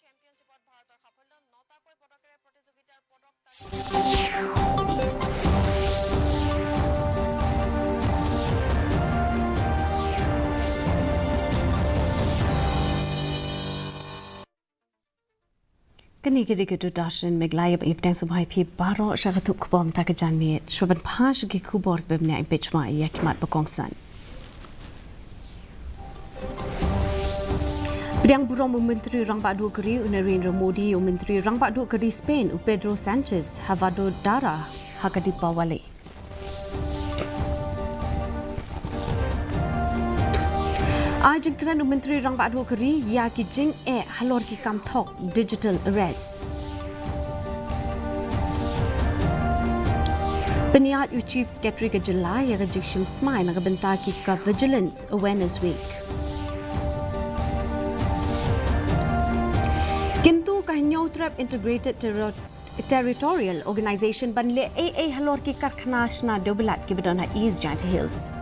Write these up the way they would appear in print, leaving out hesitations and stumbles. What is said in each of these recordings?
চেম্পিয়নশ্বিপত ভাৰতৰ সাফল্য 9টাকৈ পদকেৰে প্ৰতিযোগিতাৰ পদক Kini kiri dashin Meghalaya Aviation subhai phi baro shagatuk kubom takajan mi shoban phash gi kubor bebnya bechma yakmat bakongsan. Bidang Burong Menteri Rang Badu Keri Narendra Modi Menteri Rang Badu Keri Spain Pedro Sanchez Havado Dara Hakadipa Wale. आज ग्रहण मंत्री रंग बादो करी या की जिंग ए हलोर की काम थोक digital arrest Penyat Chief Secretary ke July ya ke Jikshim Smai na benta ki ka Vigilance Awareness Week. Kintu ka Trap Integrated Territorial Organization banle AA halor ki karkhana na dobelat ki bedona East Giant Hills.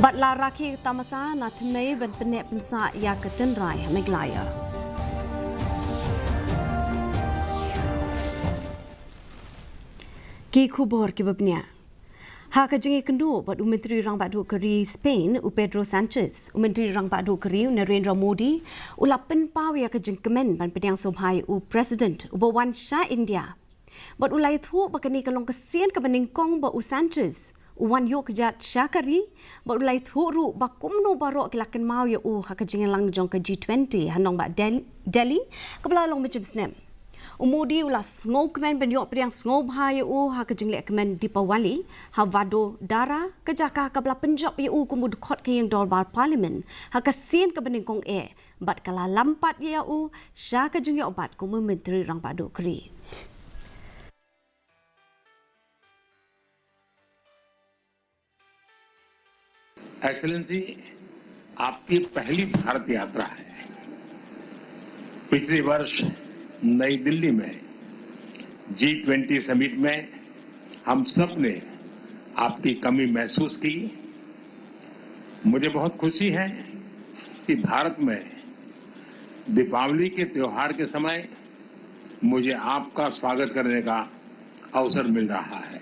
Batla Raki Tamasa Nathmei ben Penek Pensa ya Ketenrai Meghalaya. Ki kubor ki babnya. Haka jengi kendo bat Menteri Rang Badu Keri Spain Pedro Sanchez, Menteri Rang Badu Keri Narendra Modi, ulapen pau ya ke jengkemen ban pedang sobhai President Ubawan Shah India. Bat ulai thu bakani kalong kesian ke beningkong ba Sanchez. Uwan yo kejat syakari, baulai thuru bakumno barok kelakan mau ya hakajing lang jong ke G20 hanong ba Delhi kepala long macam snap. Umudi ulah smoke man benyok priang snob ha ya hakajing lek men Dipawali Havado Dara kejaka kepala Punjab ya kumud khot ke yang dorbar parlimen hakasin ke beningkong bat kala lampat ya syakajing ya bat ku Menteri Rang Badu Keri. Excellency आपकी पहली भारत यात्रा है। पिछले वर्ष नई दिल्ली में G20 summit में हम सब ने आपकी कमी महसूस की। मुझे बहुत खुशी है कि भारत में दीपावली के त्योहार के समय मुझे आपका स्वागत करने का अवसर मिल रहा है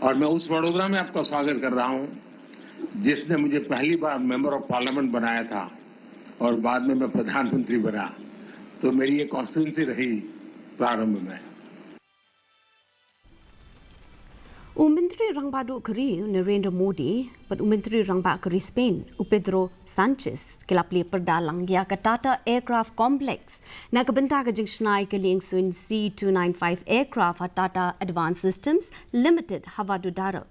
और मैं उस वडोदरा में आपका स्वागत कर रहा हूं जिसने मुझे पहली बार मेंबर ऑफ पार्लियामेंट बनाया था और बाद में मैं प्रधानमंत्री बना, तो मेरी ये कॉन्स्टिट्यूंसी रही प्रारंभ में। Menteri Rang Badu Keri Narendra Modi bat Menteri Rang Badu Keri Spain Pedro Sanchez kelapli perdalang ya ke Tata Aircraft Complex na kebenta ke jingsnai ke Lingsun C295 Aircraft Tata Advanced Systems Limited Havado Dara.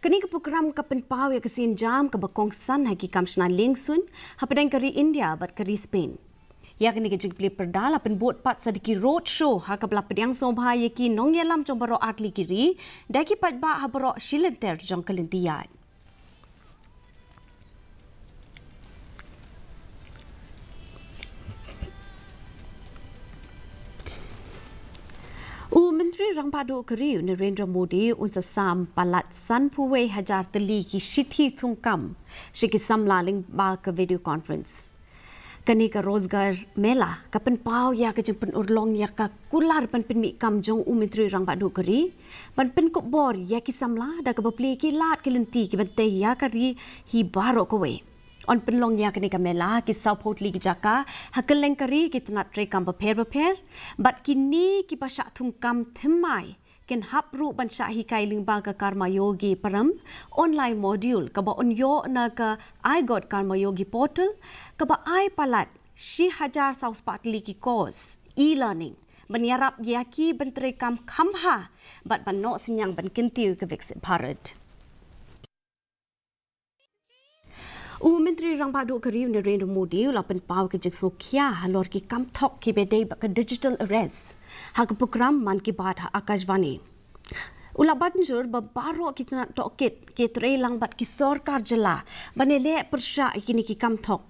Kini ke program kapen pau ya kesin jam ke bakongsan haki kamsna Lingsun hapadang kari India bat kari Spain. Ya kini ke jingpli perdal apen buat pat sadiki road show ha kapla pedang sobha ye ki nong yalam jong baro atli kiri daki pat ba ha baro shilenter jong kalintiyat. Menteri Rang Badu Keri Narendra Modi unsa sam palat san puwe hajar teli ki shithi thungkam shiki samlaling ba ka video conference. Kani ka rozgar mela kapan pau ya ka jempen urlong ya ka kular pan pen mi kam jong Menteri Rang Badu Keri pan pen ko bor ya ki samla da ka bapli ki lat ki lenti ki bante ya kari hi baro ko we. On penlong ya kini kamela ki saupotli ki jaka hakeleng kari ki tanat tre kam beper bat kini ki pasha thungkam themai ken hapru ban syahi kailing ba ka karma yogi param online module ka ba onyo na ka I got karma yogi portal ka ba I palat 6000 sauspatli ki course e-learning banyarap ya ki bentre kam khamha bat ban no sinyang ban kintiu ke Viksit Bharat. Menteri Rang Badu Keri Narendra Modi ulapan pau ke jikso kya halor ki kam thok ki bedai bak digital arrest hak program man ki baat Akashvani ulaban jur babaro kitna toket ke trelang bat ki sarkar jela banele persha kini ki kam thok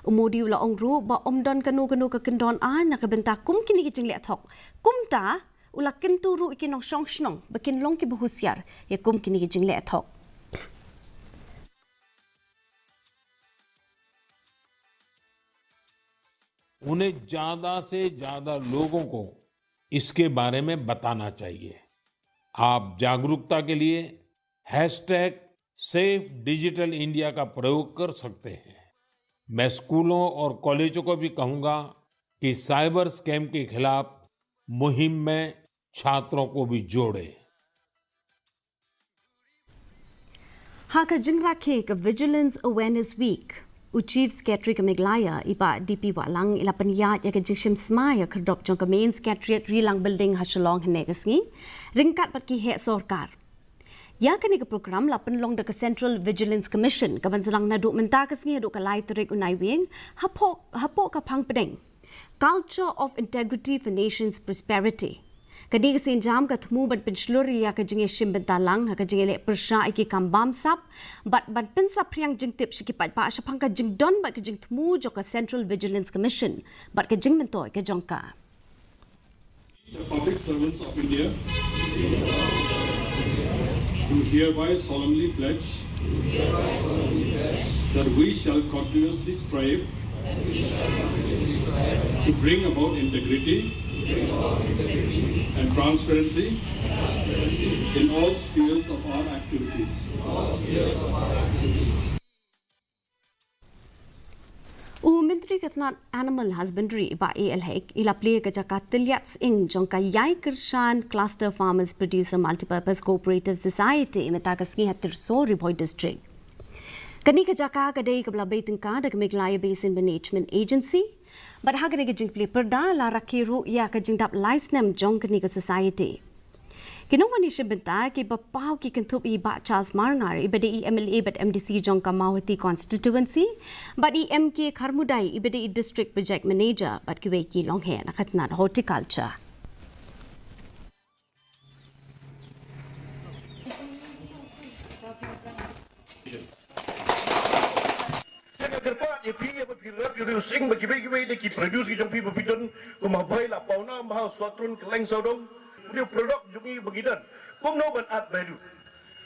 Modi ula ongru ba omdon kanu ka kendon na ka benta kum kini ki jingle thok kumta ula kenturu ikinong shongshnong bakin long ki behusiar ya kum kini ki jingle thok. उन्हें ज्यादा से ज्यादा लोगों को इसके बारे में बताना चाहिए। आप जागरूकता के लिए #SafeDigitalIndia का प्रयोग कर सकते हैं। मैं स्कूलों और कॉलेजों को भी कहूंगा कि साइबर स्कैम के खिलाफ मुहिम में छात्रों को भी जोड़ें। Haka jingra ke Vigilance Awareness Week. Chief Secretary ke Meghalaya iba DP walang ila panyat ya ke jishim smaya kerdop jong ke main secretariat rilang building hasalong henegasngi ringkat pat ki he sorkar. Ya ke ni ke program lapan long de ke Central Vigilance Commission ke bansalang na duk menta kesngi duk ke lai terik unai wing hapo ka pang pedeng. Culture of integrity for nation's prosperity. Kadi kasi jam ka thmu ban pinsluri ya ka jinge shim bentalang ha ka jinge le persha iki kambam sap but ban pinsa priang jing tip shiki pat pa shapang ka jing don ba ka jing thmu jo ka Central Vigilance Commission but ka jing mentoy ka jongka. The public servants of India do hereby solemnly pledge that we shall continuously strive to bring about integrity and transparency in all spheres of our activities. Menteri Ketnat Animal Husbandry ba ALHEC ila play ka jaka tilyats ing jongka yai kirshan Cluster Farmers Producer Multipurpose Cooperative Society metakas ngi hatir so Riboy District. Kani ka jaka kadai kabla baiting ka dak Meghalaya Basin Management Agency but ha kani ka jing play perda la rakiru ya ka jing dap license jong kani ka society. Kinong ni shibenta ki bapaw ki kentup I ba Charles Marngar ibade MLA but MDC jong ka Mawati constituency but MK Kharmudai ibade district project manager but ki ki long he nakatna horticulture. Producing bagi-bagi dia ki produce ki jong pi bapidon ko mabai la pauna mahal suatron keleng saudong dia produk jungi bagidan kom no ban add value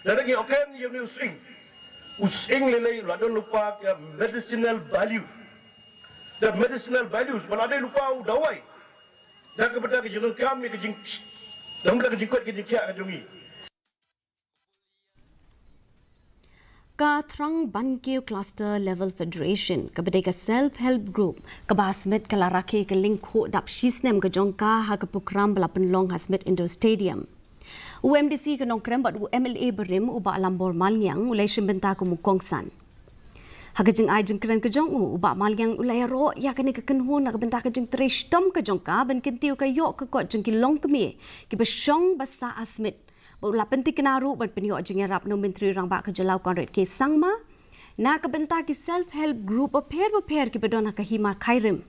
dan lagi oken you new using lele la don lupa ke medicinal value the medicinal values balade lupa dawai dak kepada ke jeng kami ke jeng dam dak jengkot ke jeng kia ke jungi Kathrang Bankeu Cluster Level Federation kabade ka self help group kabasmet kalarake ke link ho dap shisnem ka jongka ha ka program balapan long hasmet indoor stadium UMDC ka nongkrem bat MLA berim uba lambor malyang ulai shimbenta ko mukongsan hagajing ai jeng kren ka jong uba malyang ulai ro ya kani ka kenho na ka benta ka jeng tresh tom ka jongka ban kentiu ka yok ka kot jeng ki long kemi ki besong basa asmet Ula penting kenaru ban penio jengya rap no menteri rang ba ka jalau konret ke sangma na ka benta ki self help group pair ki bedona ka hima khairim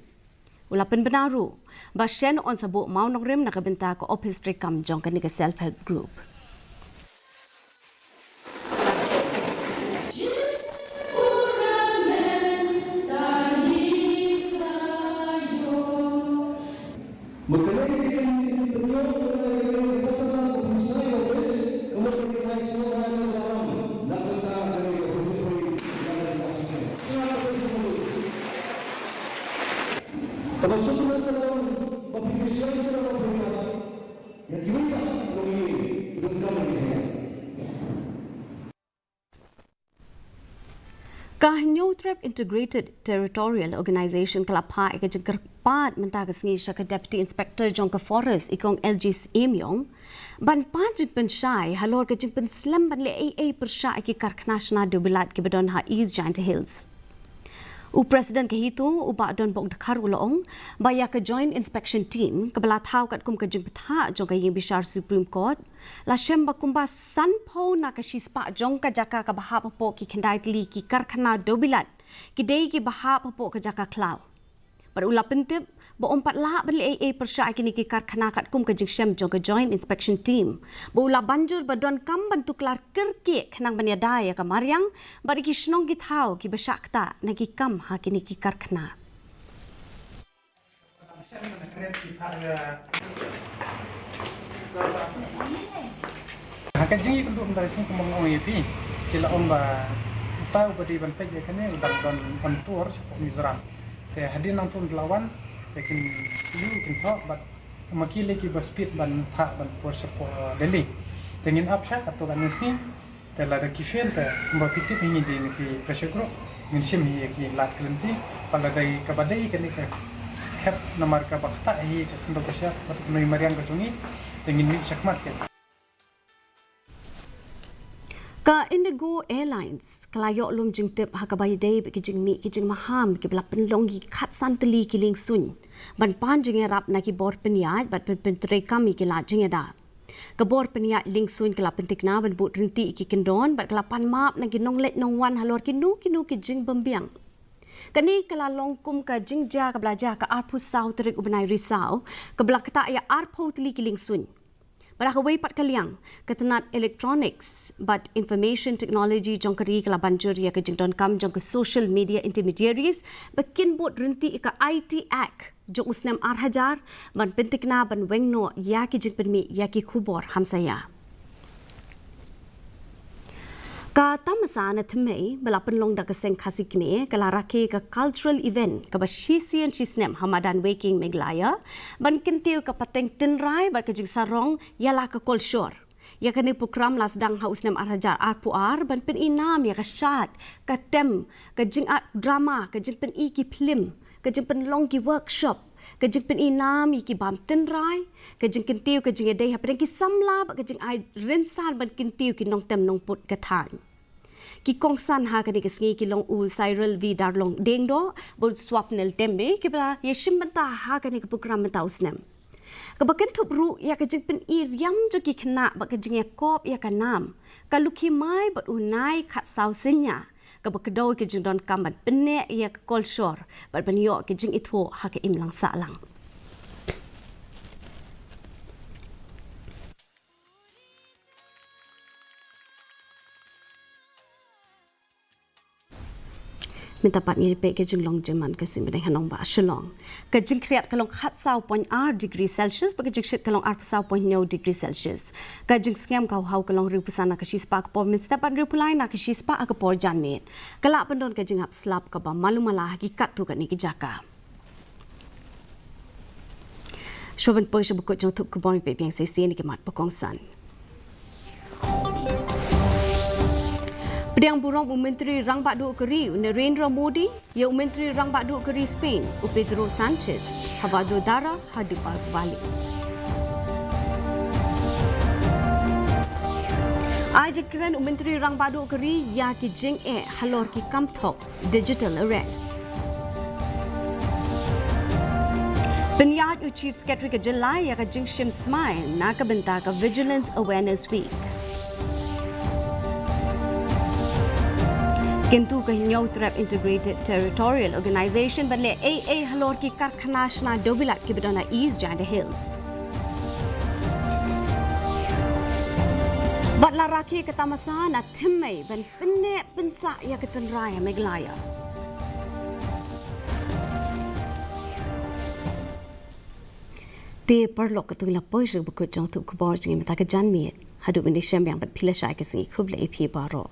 ula pen benaru ba shen on sabo mau nogrem na ka benta ka office rekam jong ka ni ka self help group New Trap Integrated Territorial Organization kalapha eka jengker pat mentagas ngi shaka Deputy Inspector jongka Forest ikong LG's Emyong ban pat jengpen shai halor ke jengpen slam ban le AA persha iki karkhnashna dubilat ke bedon ha East Giant Hills. President ke hitu uba don bok dakhar ulong baya ke joint inspection team kabala thau kat kum ke jemptha jongka ying bishar Supreme Court la shem bakumba sanpho na ka shispa jongka jaka ka baha po ki khendai tli ki karkhana dobilat ki dei ki baha po ka jaka klau par ula pentip bo ompat la ban AA persya kini ki karkhana kat kum ke jingshem jongka joint inspection team bo ula banjur badon kam bantu klar kerke khnang ban yadaya ka maryang bari ki shnong ki thau ki bashakta na ki kam ha kini ki karkhana Hakan jingi kenduk dari sini kemong OEP kila omba tahu badi ban peje kene bang don on tour sepok Mizoram te hadir nang pun lawan can talk but maki lagi berspeed ban pak ban support Delhi tengin upshot atau ban nasi telah ada kifir te mbak pitip ini di pressure group ngin sim hi ki lat kelenti pada dari kabadai kan ke cap nomor ka bakta hi ke ndo pressure atau noi marian ka chungi tengin ni sakmat ke Ka Indigo Airlines kelayok lum jing tip hakabai day ki jing mi ki jing maham ki belap penlongi khat santeli ki ling sun ban pan jing rap na ki bor penyat bat pentre kami ki la jing da ka bor penyat ling sun ki la pentik na ban but rinti ki kendon bat kelapan map na ki nong let nong wan halor ki nu ki jing bembiang kani kala longkum ka jing ja ka belajar ka arpu sau terik ubenai risau ka belakta ya arpu teli ki ling sun Barakaway pat kaliang ketenat electronics but information technology jong kari kala banjur ya ke jingdon kam jong ke social media intermediaries bakin bot renti ka IT Act jong usnam arhajar ban pentikna ban wengno ya ki jing permi ya ki khubor hamsaya Ka tamasa na thmei belapan long da keseng khasi kini kala raki ka cultural event ka bashisian chisnem hamadan waking Meghalaya ban kintiu ka pateng tinrai ba ka jing sarong yala ka kolshor ya kani program lasdang hausnem arhajar arpuar ban pen inam ya ka shat ka tem ka jing drama ka jing pen ki film ka jing pen long ki workshop ka jing pen inam ki bam tinrai ka jing kintiu ka jing dei ha pen ki samla ba ka jing ai rinsan ban kintiu ki nong tem nong put ka than ki kongsan ha kani kesngi ki long u Cyril V darlong dengdo bol swapnel tembe ki bra yeshim banta ha kani ke program banta usnem ka baken thup ru ya ka jing pen ir yam jo ki khna ba ka jing ya kop ya ka nam ka lukhi mai bot unai khat sau sinya ka bakdo ki jing don kam ban penne ya ka kolshor ba ban yo ki jing itho ha ka imlang sa lang minta pat ni pe ke jing long jeman ke sim bedeng hanong ba shalong ke jing kriat kalong khat sau point r degree celsius ba ke jing shit kalong r sau point no degree celsius ke jing scam kau hau kalong riu pusana ke shispa ke por min step riu pulai na ke shispa ke por janmet kala pendon ke jing hap slap ke ba malumala hakikat tu ke ni ke jaka shoban po shabu ko jong thup ke bon pe piang se se ni ke mat pokong san Pediang burung Menteri Rang Badu Keri Narendra Modi, ya Menteri Rang Badu Keri Spain, Pedro Sanchez, Havado Dara hadipal balik. Ajakran Menteri Rang Badu Keri ya ki jing halor ki kamthok digital arrest. Penyat Chief Secretary ke Jelai ya ka jing shim smile na ka benta ka Vigilance Awareness Week. किंतु कहीं न्यूट्रैप integrated territorial organisation बदले AA हलोर की कारखानाशना डोबिलाट की बिडोना ईस्ट जैंड हिल्स बदला राखी कतामसा ना थिम्मे बन पिन्ने पिंसा या कतन राया मेघलाया ते पर लोग कतुला पोइश बुकुट जों तु कुबार जिंगे मता के जानमियत हदु बिंदे शम yang bat phila shai ke singi khuble ephi baro